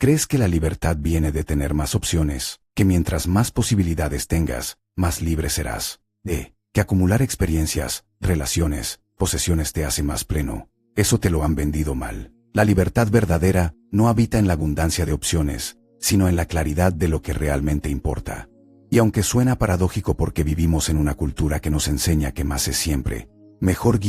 ¿Crees que la libertad viene de tener más opciones, que mientras más posibilidades tengas, más libre serás? Que acumular experiencias, relaciones, posesiones te hace más pleno. Eso te lo han vendido mal. La libertad verdadera no habita en la abundancia de opciones, sino en la claridad de lo que realmente importa. Y aunque suena paradójico porque vivimos en una cultura que nos enseña que más es siempre mejor,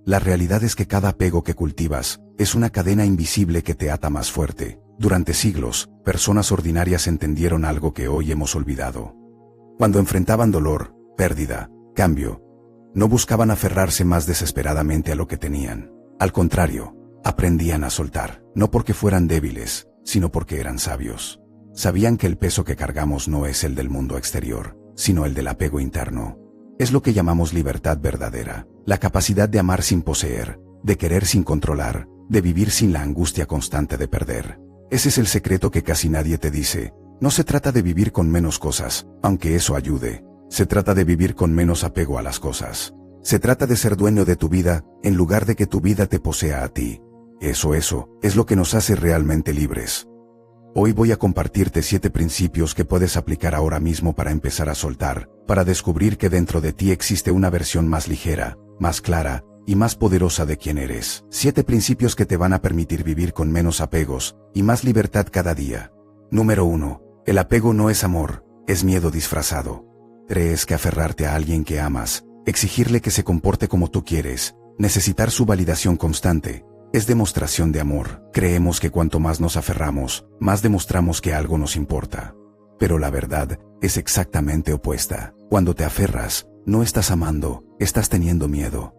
la realidad es que cada apego que cultivas es una cadena invisible que te ata más fuerte. Durante siglos, personas ordinarias entendieron algo que hoy hemos olvidado. Cuando enfrentaban dolor, pérdida, cambio, no buscaban aferrarse más desesperadamente a lo que tenían. Al contrario, aprendían a soltar, no porque fueran débiles, sino porque eran sabios. Sabían que el peso que cargamos no es el del mundo exterior, sino el del apego interno. Es lo que llamamos libertad verdadera, la capacidad de amar sin poseer, de querer sin controlar, de vivir sin la angustia constante de perder. Ese es el secreto que casi nadie te dice. No se trata de vivir con menos cosas, aunque eso ayude. Se trata de vivir con menos apego a las cosas. Se trata de ser dueño de tu vida, en lugar de que tu vida te posea a ti. Eso es lo que nos hace realmente libres. Hoy voy a compartirte 7 principios que puedes aplicar ahora mismo para empezar a soltar, para descubrir que dentro de ti existe una versión más ligera, más clara y más poderosa de quién eres. 7 principios que te van a permitir vivir con menos apegos y más libertad cada día. Número 1. El apego no es amor, es miedo disfrazado. Crees que aferrarte a alguien que amas, exigirle que se comporte como tú quieres, necesitar su validación constante, es demostración de amor. Creemos que cuanto más nos aferramos, más demostramos que algo nos importa. Pero la verdad es exactamente opuesta. Cuando te aferras, no estás amando, estás teniendo miedo.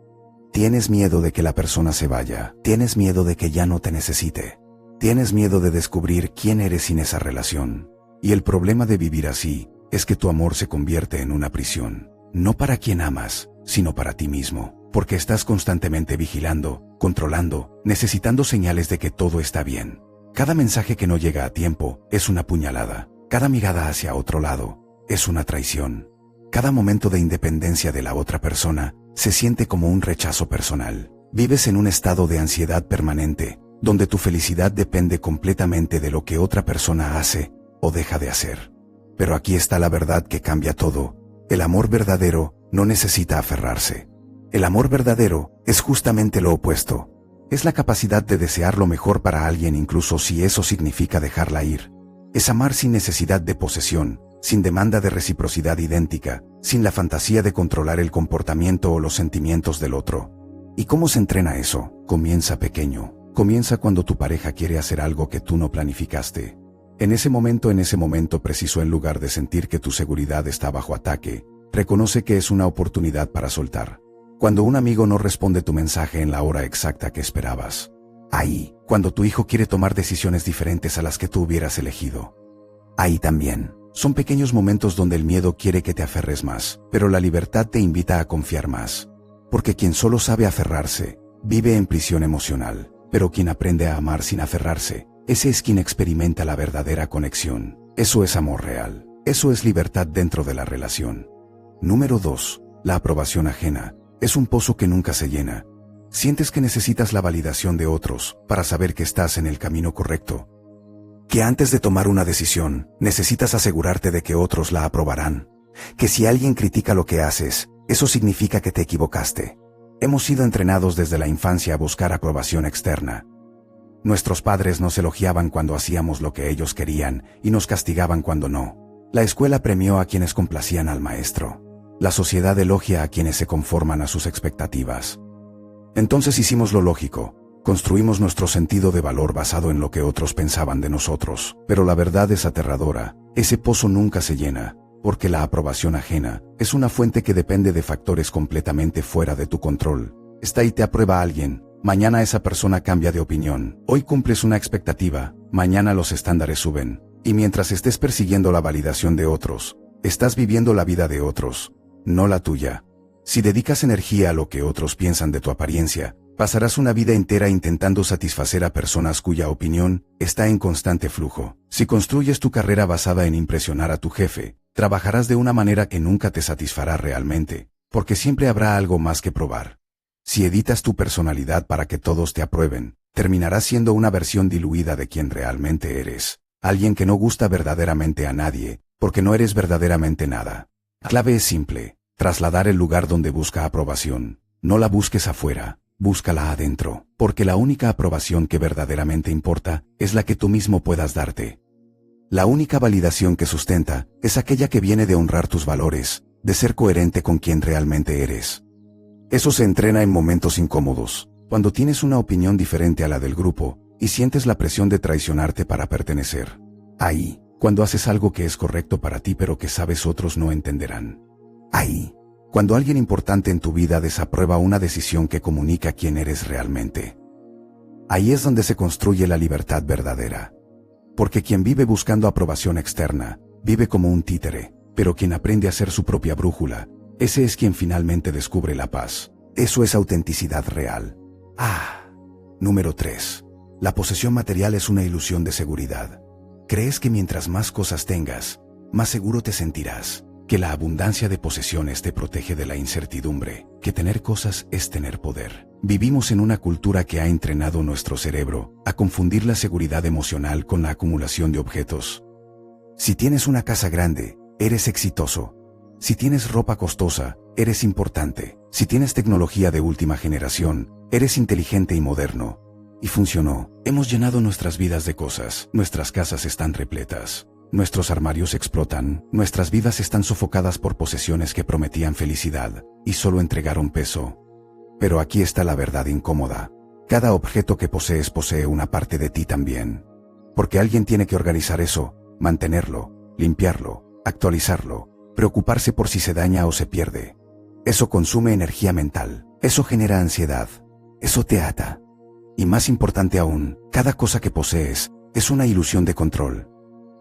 Tienes miedo de que la persona se vaya, tienes miedo de que ya no te necesite. Tienes miedo de descubrir quién eres sin esa relación. Y el problema de vivir así es que tu amor se convierte en una prisión. No para quien amas, sino para ti mismo, porque estás constantemente vigilando, controlando, necesitando señales de que todo está bien. Cada mensaje que no llega a tiempo es una puñalada. Cada mirada hacia otro lado es una traición. Cada momento de independencia de la otra persona se siente como un rechazo personal. Vives en un estado de ansiedad permanente, donde tu felicidad depende completamente de lo que otra persona hace o deja de hacer. Pero aquí está la verdad que cambia todo. El amor verdadero no necesita aferrarse. El amor verdadero es justamente lo opuesto. Es la capacidad de desear lo mejor para alguien incluso si eso significa dejarla ir. Es amar sin necesidad de posesión, sin demanda de reciprocidad idéntica, sin la fantasía de controlar el comportamiento o los sentimientos del otro. ¿Y cómo se entrena eso? Comienza pequeño. Comienza cuando tu pareja quiere hacer algo que tú no planificaste. En ese momento preciso, en lugar de sentir que tu seguridad está bajo ataque, reconoce que es una oportunidad para soltar. Cuando un amigo no responde tu mensaje en la hora exacta que esperabas. Ahí, cuando tu hijo quiere tomar decisiones diferentes a las que tú hubieras elegido. Ahí también. Son pequeños momentos donde el miedo quiere que te aferres más, pero la libertad te invita a confiar más. Porque quien solo sabe aferrarse, vive en prisión emocional, pero quien aprende a amar sin aferrarse, ese es quien experimenta la verdadera conexión. Eso es amor real. Eso es libertad dentro de la relación. Número 2. La aprobación ajena. Es un pozo que nunca se llena. Sientes que necesitas la validación de otros para saber que estás en el camino correcto. Que antes de tomar una decisión, necesitas asegurarte de que otros la aprobarán. Que si alguien critica lo que haces, eso significa que te equivocaste. Hemos sido entrenados desde la infancia a buscar aprobación externa. Nuestros padres nos elogiaban cuando hacíamos lo que ellos querían y nos castigaban cuando no. La escuela premió a quienes complacían al maestro. La sociedad elogia a quienes se conforman a sus expectativas. Entonces hicimos lo lógico. Construimos nuestro sentido de valor basado en lo que otros pensaban de nosotros. Pero la verdad es aterradora. Ese pozo nunca se llena, porque la aprobación ajena es una fuente que depende de factores completamente fuera de tu control. Está y te aprueba alguien. Mañana esa persona cambia de opinión. Hoy cumples una expectativa. Mañana los estándares suben. Y mientras estés persiguiendo la validación de otros, estás viviendo la vida de otros, no la tuya. Si dedicas energía a lo que otros piensan de tu apariencia, pasarás una vida entera intentando satisfacer a personas cuya opinión está en constante flujo. Si construyes tu carrera basada en impresionar a tu jefe, trabajarás de una manera que nunca te satisfará realmente, porque siempre habrá algo más que probar. Si editas tu personalidad para que todos te aprueben, terminarás siendo una versión diluida de quien realmente eres. Alguien que no gusta verdaderamente a nadie, porque no eres verdaderamente nada. La clave es simple: trasladar el lugar donde busca aprobación. No la busques afuera, búscala adentro, porque la única aprobación que verdaderamente importa es la que tú mismo puedas darte. La única validación que sustenta es aquella que viene de honrar tus valores, de ser coherente con quien realmente eres. Eso se entrena en momentos incómodos, cuando tienes una opinión diferente a la del grupo y sientes la presión de traicionarte para pertenecer. Ahí, cuando haces algo que es correcto para ti pero que sabes otros no entenderán. Ahí, cuando alguien importante en tu vida desaprueba una decisión que comunica quién eres realmente. Ahí es donde se construye la libertad verdadera. Porque quien vive buscando aprobación externa, vive como un títere, pero quien aprende a ser su propia brújula, ese es quien finalmente descubre la paz. Eso es autenticidad real. Número 3. La posesión material es una ilusión de seguridad. Crees que mientras más cosas tengas, más seguro te sentirás, que la abundancia de posesiones te protege de la incertidumbre, que tener cosas es tener poder. Vivimos en una cultura que ha entrenado nuestro cerebro a confundir la seguridad emocional con la acumulación de objetos. Si tienes una casa grande, eres exitoso. Si tienes ropa costosa, eres importante. Si tienes tecnología de última generación, eres inteligente y moderno. Y funcionó. Hemos llenado nuestras vidas de cosas. Nuestras casas están repletas. Nuestros armarios explotan. Nuestras vidas están sofocadas por posesiones que prometían felicidad y solo entregaron peso. Pero aquí está la verdad incómoda. Cada objeto que posees posee una parte de ti también. Porque alguien tiene que organizar eso, mantenerlo, limpiarlo, actualizarlo, preocuparse por si se daña o se pierde. Eso consume energía mental. Eso genera ansiedad. Eso te ata. Y más importante aún, cada cosa que posees es una ilusión de control.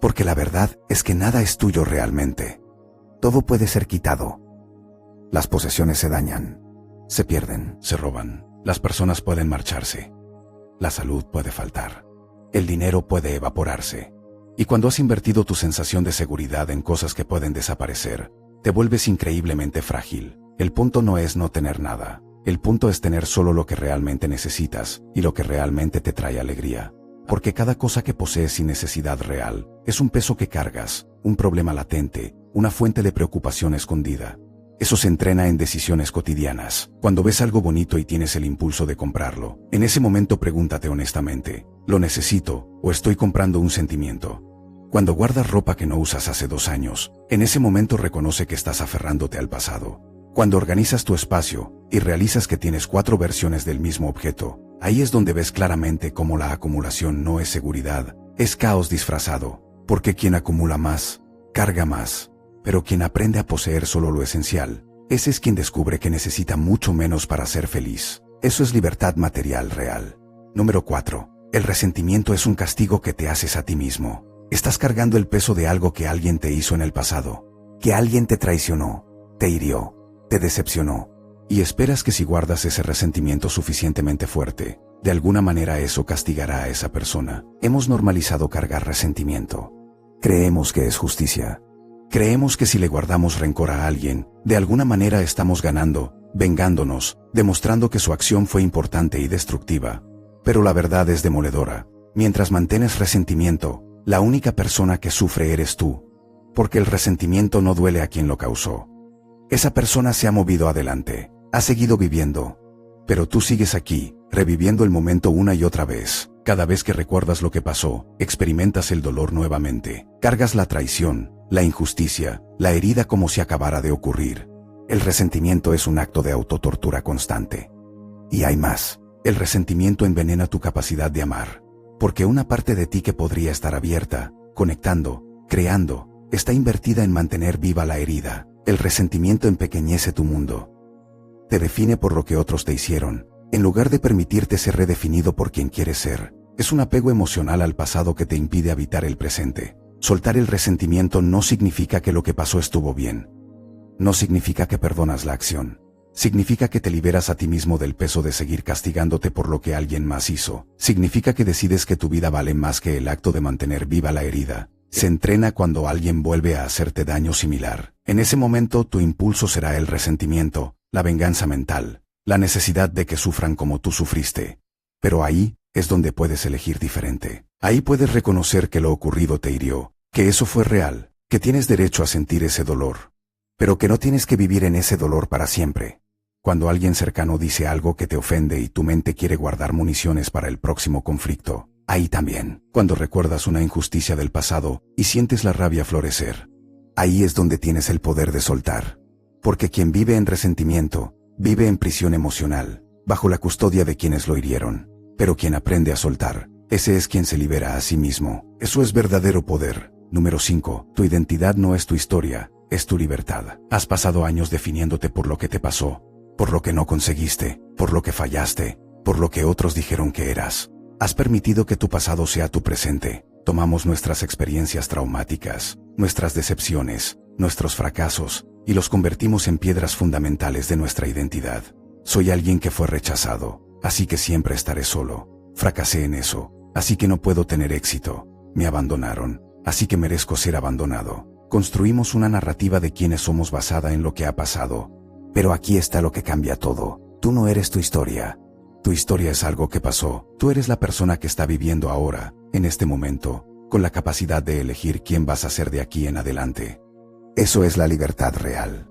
Porque la verdad es que nada es tuyo realmente. Todo puede ser quitado. Las posesiones se dañan, se pierden, se roban. Las personas pueden marcharse. La salud puede faltar. El dinero puede evaporarse. Y cuando has invertido tu sensación de seguridad en cosas que pueden desaparecer, te vuelves increíblemente frágil. El punto no es no tener nada. El punto es tener solo lo que realmente necesitas y lo que realmente te trae alegría. Porque cada cosa que posees sin necesidad real es un peso que cargas, un problema latente, una fuente de preocupación escondida. Eso se entrena en decisiones cotidianas. Cuando ves algo bonito y tienes el impulso de comprarlo, en ese momento pregúntate honestamente: ¿lo necesito o estoy comprando un sentimiento? Cuando guardas ropa que no usas hace 2 años, en ese momento reconoce que estás aferrándote al pasado. Cuando organizas tu espacio y realizas que tienes 4 versiones del mismo objeto, ahí es donde ves claramente cómo la acumulación no es seguridad, es caos disfrazado. Porque quien acumula más, carga más. Pero quien aprende a poseer solo lo esencial, ese es quien descubre que necesita mucho menos para ser feliz. Eso es libertad material real. Número 4. El resentimiento es un castigo que te haces a ti mismo. Estás cargando el peso de algo que alguien te hizo en el pasado. Que alguien te traicionó, te hirió, te decepcionó. Y esperas que si guardas ese resentimiento suficientemente fuerte, de alguna manera eso castigará a esa persona. Hemos normalizado cargar resentimiento. Creemos que es justicia. Creemos que si le guardamos rencor a alguien, de alguna manera estamos ganando, vengándonos, demostrando que su acción fue importante y destructiva. Pero la verdad es demoledora. Mientras mantienes resentimiento, la única persona que sufre eres tú. Porque el resentimiento no duele a quien lo causó. Esa persona se ha movido adelante, ha seguido viviendo. Pero tú sigues aquí, reviviendo el momento una y otra vez. Cada vez que recuerdas lo que pasó, experimentas el dolor nuevamente. Cargas la traición, la injusticia, la herida como si acabara de ocurrir. El resentimiento es un acto de autotortura constante. Y hay más. El resentimiento envenena tu capacidad de amar. Porque una parte de ti que podría estar abierta, conectando, creando, está invertida en mantener viva la herida. El resentimiento empequeñece tu mundo. Te define por lo que otros te hicieron, en lugar de permitirte ser redefinido por quien quieres ser. Es un apego emocional al pasado que te impide habitar el presente. Soltar el resentimiento no significa que lo que pasó estuvo bien. No significa que perdonas la acción. Significa que te liberas a ti mismo del peso de seguir castigándote por lo que alguien más hizo. Significa que decides que tu vida vale más que el acto de mantener viva la herida. Se entrena cuando alguien vuelve a hacerte daño similar. En ese momento tu impulso será el resentimiento, la venganza mental, la necesidad de que sufran como tú sufriste. Pero ahí, es donde puedes elegir diferente. Ahí puedes reconocer que lo ocurrido te hirió, que eso fue real, que tienes derecho a sentir ese dolor, pero que no tienes que vivir en ese dolor para siempre. Cuando alguien cercano dice algo que te ofende y tu mente quiere guardar municiones para el próximo conflicto, ahí también. Cuando recuerdas una injusticia del pasado y sientes la rabia florecer, ahí es donde tienes el poder de soltar. Porque quien vive en resentimiento, vive en prisión emocional, bajo la custodia de quienes lo hirieron. Pero quien aprende a soltar, ese es quien se libera a sí mismo. Eso es verdadero poder. Número 5. Tu identidad no es tu historia, es tu libertad. Has pasado años definiéndote por lo que te pasó, por lo que no conseguiste, por lo que fallaste, por lo que otros dijeron que eras. Has permitido que tu pasado sea tu presente. Tomamos nuestras experiencias traumáticas, nuestras decepciones, nuestros fracasos, y los convertimos en piedras fundamentales de nuestra identidad. Soy alguien que fue rechazado, así que siempre estaré solo. Fracasé en eso, así que no puedo tener éxito. Me abandonaron, así que merezco ser abandonado. Construimos una narrativa de quiénes somos basada en lo que ha pasado. Pero aquí está lo que cambia todo. Tú no eres tu historia. Tu historia es algo que pasó. Tú eres la persona que está viviendo ahora, en este momento, con la capacidad de elegir quién vas a ser de aquí en adelante. Eso es la libertad real.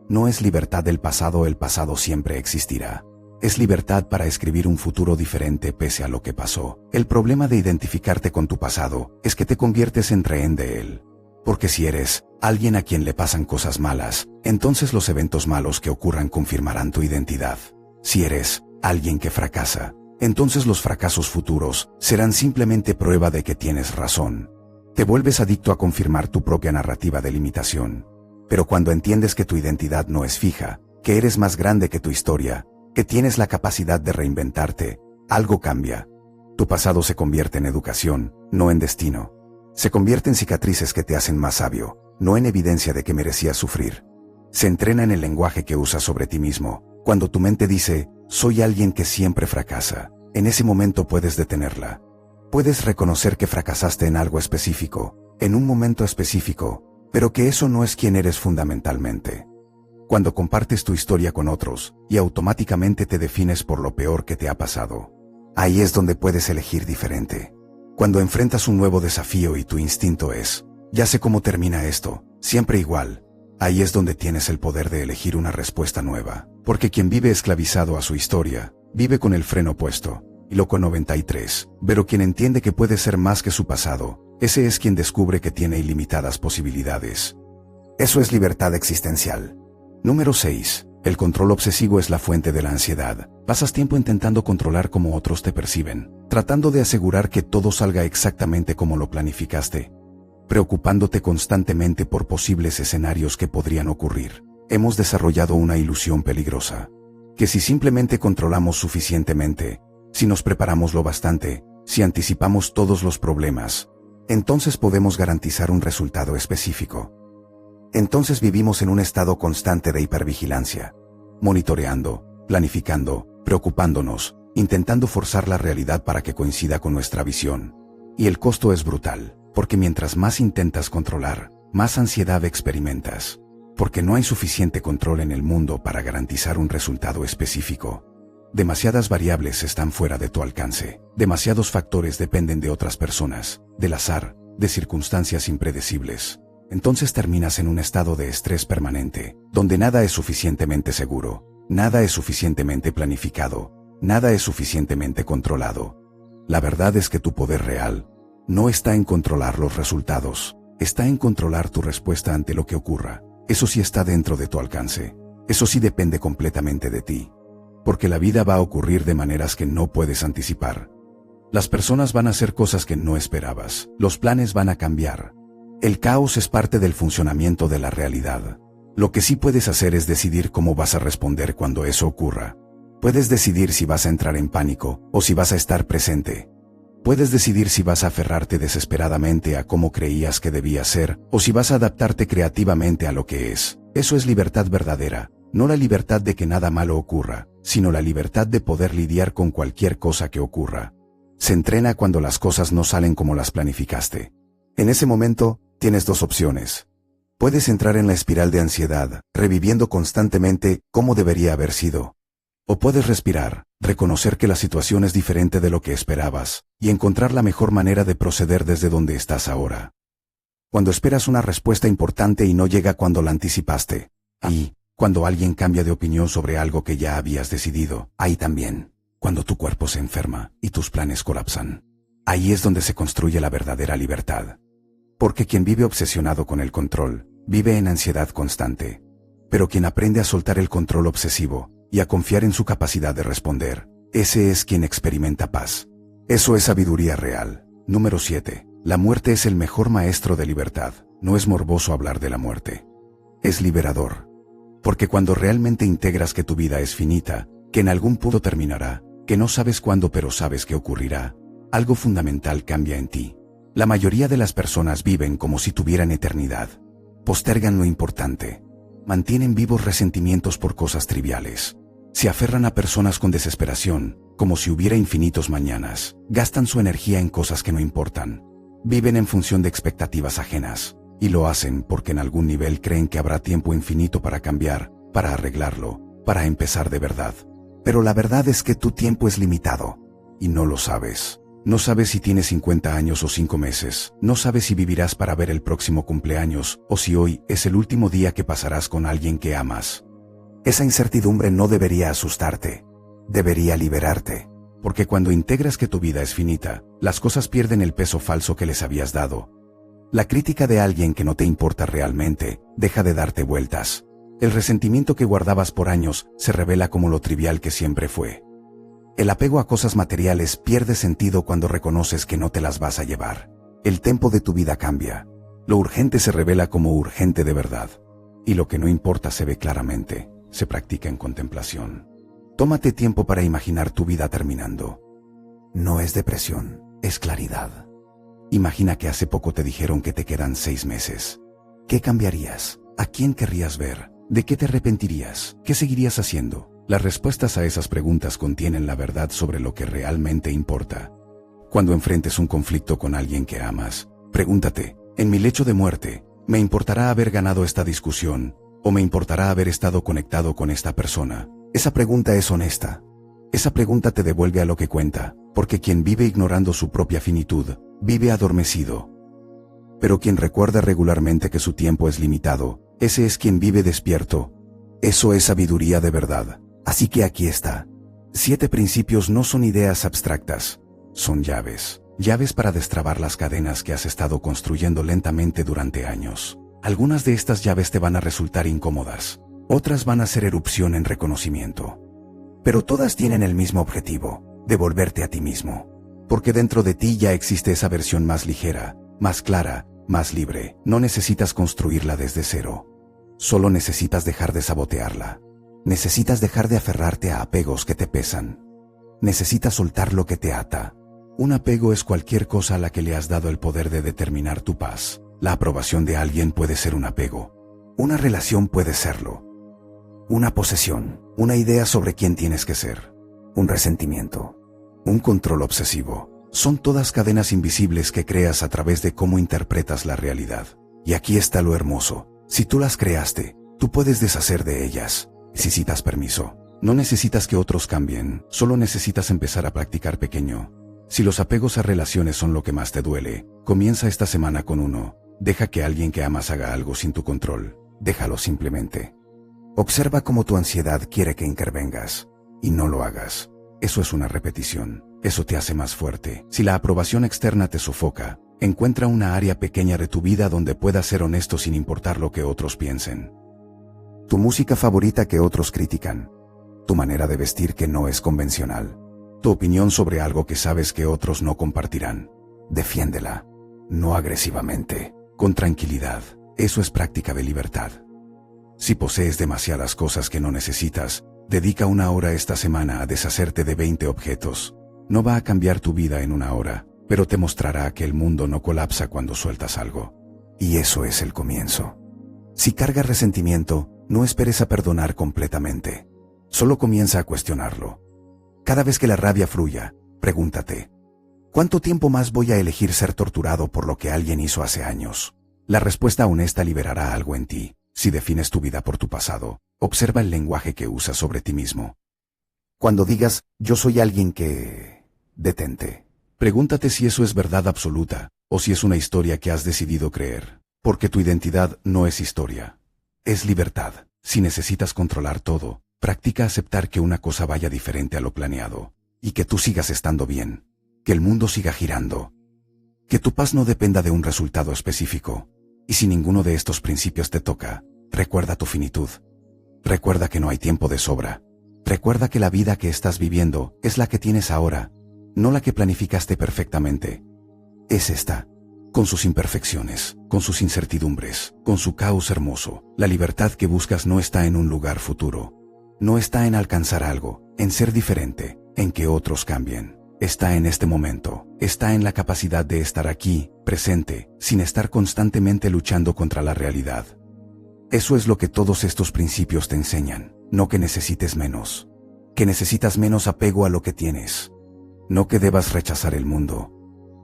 No es libertad del pasado, el pasado siempre existirá. Es libertad para escribir un futuro diferente pese a lo que pasó. El problema de identificarte con tu pasado es que te conviertes en rehén de él. Porque si eres alguien a quien le pasan cosas malas, entonces los eventos malos que ocurran confirmarán tu identidad. Si eres alguien que fracasa, entonces los fracasos futuros serán simplemente prueba de que tienes razón. Te vuelves adicto a confirmar tu propia narrativa de limitación. Pero cuando entiendes que tu identidad no es fija, que eres más grande que tu historia, que tienes la capacidad de reinventarte, algo cambia. Tu pasado se convierte en educación, no en destino. Se convierte en cicatrices que te hacen más sabio, no en evidencia de que merecías sufrir. Se entrena en el lenguaje que usas sobre ti mismo. Cuando tu mente dice, soy alguien que siempre fracasa, en ese momento puedes detenerla. Puedes reconocer que fracasaste en algo específico, en un momento específico, pero que eso no es quien eres fundamentalmente. Cuando compartes tu historia con otros, y automáticamente te defines por lo peor que te ha pasado, ahí es donde puedes elegir diferente. Cuando enfrentas un nuevo desafío y tu instinto es, ya sé cómo termina esto, siempre igual, ahí es donde tienes el poder de elegir una respuesta nueva. Porque quien vive esclavizado a su historia, vive con el freno puesto. Y Loco 93. Pero quien entiende que puede ser más que su pasado, ese es quien descubre que tiene ilimitadas posibilidades. Eso es libertad existencial. Número 6. El control obsesivo es la fuente de la ansiedad. Pasas tiempo intentando controlar cómo otros te perciben, tratando de asegurar que todo salga exactamente como lo planificaste, preocupándote constantemente por posibles escenarios que podrían ocurrir. Hemos desarrollado una ilusión peligrosa, que si simplemente controlamos suficientemente, si nos preparamos lo bastante, si anticipamos todos los problemas, entonces podemos garantizar un resultado específico. Entonces vivimos en un estado constante de hipervigilancia, monitoreando, planificando, preocupándonos, intentando forzar la realidad para que coincida con nuestra visión. Y el costo es brutal, porque mientras más intentas controlar, más ansiedad experimentas, porque no hay suficiente control en el mundo para garantizar un resultado específico. Demasiadas variables están fuera de tu alcance, demasiados factores dependen de otras personas, del azar, de circunstancias impredecibles. Entonces terminas en un estado de estrés permanente, donde nada es suficientemente seguro, nada es suficientemente planificado, nada es suficientemente controlado. La verdad es que tu poder real no está en controlar los resultados, está en controlar tu respuesta ante lo que ocurra. Eso sí está dentro de tu alcance, eso sí depende completamente de ti. Porque la vida va a ocurrir de maneras que no puedes anticipar. Las personas van a hacer cosas que no esperabas, los planes van a cambiar. El caos es parte del funcionamiento de la realidad. Lo que sí puedes hacer es decidir cómo vas a responder cuando eso ocurra. Puedes decidir si vas a entrar en pánico o si vas a estar presente. Puedes decidir si vas a aferrarte desesperadamente a cómo creías que debía ser o si vas a adaptarte creativamente a lo que es. Eso es libertad verdadera, no la libertad de que nada malo ocurra, sino la libertad de poder lidiar con cualquier cosa que ocurra. Se entrena cuando las cosas no salen como las planificaste. En ese momento, tienes dos opciones. Puedes entrar en la espiral de ansiedad, reviviendo constantemente cómo debería haber sido. O puedes respirar, reconocer que la situación es diferente de lo que esperabas, y encontrar la mejor manera de proceder desde donde estás ahora. Cuando esperas una respuesta importante y no llega cuando la anticipaste. Y, cuando alguien cambia de opinión sobre algo que ya habías decidido. Ahí también, cuando tu cuerpo se enferma y tus planes colapsan. Ahí es donde se construye la verdadera libertad. Porque quien vive obsesionado con el control, vive en ansiedad constante. Pero quien aprende a soltar el control obsesivo, y a confiar en su capacidad de responder, ese es quien experimenta paz. Eso es sabiduría real. Número 7. La muerte es el mejor maestro de libertad. No es morboso hablar de la muerte. Es liberador. Porque cuando realmente integras que tu vida es finita, que en algún punto terminará, que no sabes cuándo pero sabes que ocurrirá, algo fundamental cambia en ti. La mayoría de las personas viven como si tuvieran eternidad. Postergan lo importante. Mantienen vivos resentimientos por cosas triviales. Se aferran a personas con desesperación, como si hubiera infinitos mañanas. Gastan su energía en cosas que no importan. Viven en función de expectativas ajenas. Y lo hacen porque en algún nivel creen que habrá tiempo infinito para cambiar, para arreglarlo, para empezar de verdad. Pero la verdad es que tu tiempo es limitado. Y no lo sabes. No sabes si tienes 50 años o 5 meses. No sabes si vivirás para ver el próximo cumpleaños, o si hoy es el último día que pasarás con alguien que amas. Esa incertidumbre no debería asustarte. Debería liberarte. Porque cuando integras que tu vida es finita, las cosas pierden el peso falso que les habías dado. La crítica de alguien que no te importa realmente, deja de darte vueltas. El resentimiento que guardabas por años se revela como lo trivial que siempre fue. El apego a cosas materiales pierde sentido cuando reconoces que no te las vas a llevar. El tempo de tu vida cambia. Lo urgente se revela como urgente de verdad. Y lo que no importa se ve claramente, se practica en contemplación. Tómate tiempo para imaginar tu vida terminando. No es depresión, es claridad. Imagina que hace poco te dijeron que te quedan 6 meses. ¿Qué cambiarías? ¿A quién querrías ver? ¿De qué te arrepentirías? ¿Qué seguirías haciendo? Las respuestas a esas preguntas contienen la verdad sobre lo que realmente importa. Cuando enfrentes un conflicto con alguien que amas, pregúntate, en mi lecho de muerte, ¿me importará haber ganado esta discusión? ¿O me importará haber estado conectado con esta persona? Esa pregunta es honesta. Esa pregunta te devuelve a lo que cuenta, porque quien vive ignorando su propia finitud, vive adormecido. Pero quien recuerda regularmente que su tiempo es limitado, ese es quien vive despierto. Eso es sabiduría de verdad. Así que aquí está. 7 principios no son ideas abstractas, son llaves. Llaves para destrabar las cadenas que has estado construyendo lentamente durante años. Algunas de estas llaves te van a resultar incómodas, otras van a hacer erupción en reconocimiento. Pero todas tienen el mismo objetivo, devolverte a ti mismo. Porque dentro de ti ya existe esa versión más ligera, más clara, más libre. No necesitas construirla desde cero. Solo necesitas dejar de sabotearla. Necesitas dejar de aferrarte a apegos que te pesan. Necesitas soltar lo que te ata. Un apego es cualquier cosa a la que le has dado el poder de determinar tu paz. La aprobación de alguien puede ser un apego. Una relación puede serlo. Una posesión, una idea sobre quién tienes que ser. Un resentimiento. Un control obsesivo. Son todas cadenas invisibles que creas a través de cómo interpretas la realidad. Y aquí está lo hermoso. Si tú las creaste, tú puedes deshacer de ellas. Necesitas permiso. No necesitas que otros cambien, solo necesitas empezar a practicar pequeño. Si los apegos a relaciones son lo que más te duele, comienza esta semana con uno. Deja que alguien que amas haga algo sin tu control. Déjalo simplemente. Observa cómo tu ansiedad quiere que intervengas. Y no lo hagas. Eso es una repetición. Eso te hace más fuerte. Si la aprobación externa te sofoca, encuentra una área pequeña de tu vida donde puedas ser honesto sin importar lo que otros piensen. Tu música favorita que otros critican. Tu manera de vestir que no es convencional. Tu opinión sobre algo que sabes que otros no compartirán. Defiéndela. No agresivamente. Con tranquilidad. Eso es práctica de libertad. Si posees demasiadas cosas que no necesitas, dedica 1 hora esta semana a deshacerte de 20 objetos. No va a cambiar tu vida en 1 hora, pero te mostrará que el mundo no colapsa cuando sueltas algo. Y eso es el comienzo. Si cargas resentimiento, no esperes a perdonar completamente. Solo comienza a cuestionarlo. Cada vez que la rabia fluya, pregúntate, ¿cuánto tiempo más voy a elegir ser torturado por lo que alguien hizo hace años? La respuesta honesta liberará algo en ti. Si defines tu vida por tu pasado, observa el lenguaje que usas sobre ti mismo. Cuando digas, yo soy alguien que... detente. Pregúntate si eso es verdad absoluta, o si es una historia que has decidido creer. Porque tu identidad no es historia. Es libertad. Si necesitas controlar todo, practica aceptar que una cosa vaya diferente a lo planeado, y que tú sigas estando bien, que el mundo siga girando, que tu paz no dependa de un resultado específico. Y si ninguno de estos principios te toca, recuerda tu finitud. Recuerda que no hay tiempo de sobra. Recuerda que la vida que estás viviendo es la que tienes ahora, no la que planificaste perfectamente. Es esta, con sus imperfecciones, con sus incertidumbres, con su caos hermoso. La libertad que buscas no está en un lugar futuro. No está en alcanzar algo, en ser diferente, en que otros cambien. Está en este momento, está en la capacidad de estar aquí, presente, sin estar constantemente luchando contra la realidad. Eso es lo que todos estos principios te enseñan, no que necesites menos, que necesitas menos apego a lo que tienes, no que debas rechazar el mundo,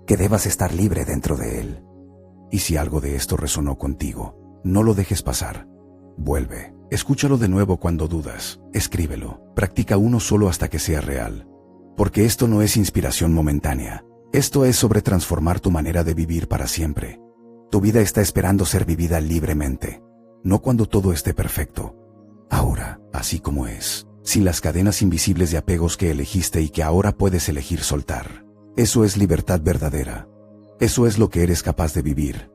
que debas estar libre dentro de él. Y si algo de esto resonó contigo, no lo dejes pasar. Vuelve, escúchalo de nuevo cuando dudas, escríbelo, practica uno solo hasta que sea real. Porque esto no es inspiración momentánea, esto es sobre transformar tu manera de vivir para siempre. Tu vida está esperando ser vivida libremente, no cuando todo esté perfecto. Ahora, así como es, sin las cadenas invisibles de apegos que elegiste y que ahora puedes elegir soltar. Eso es libertad verdadera. Eso es lo que eres capaz de vivir.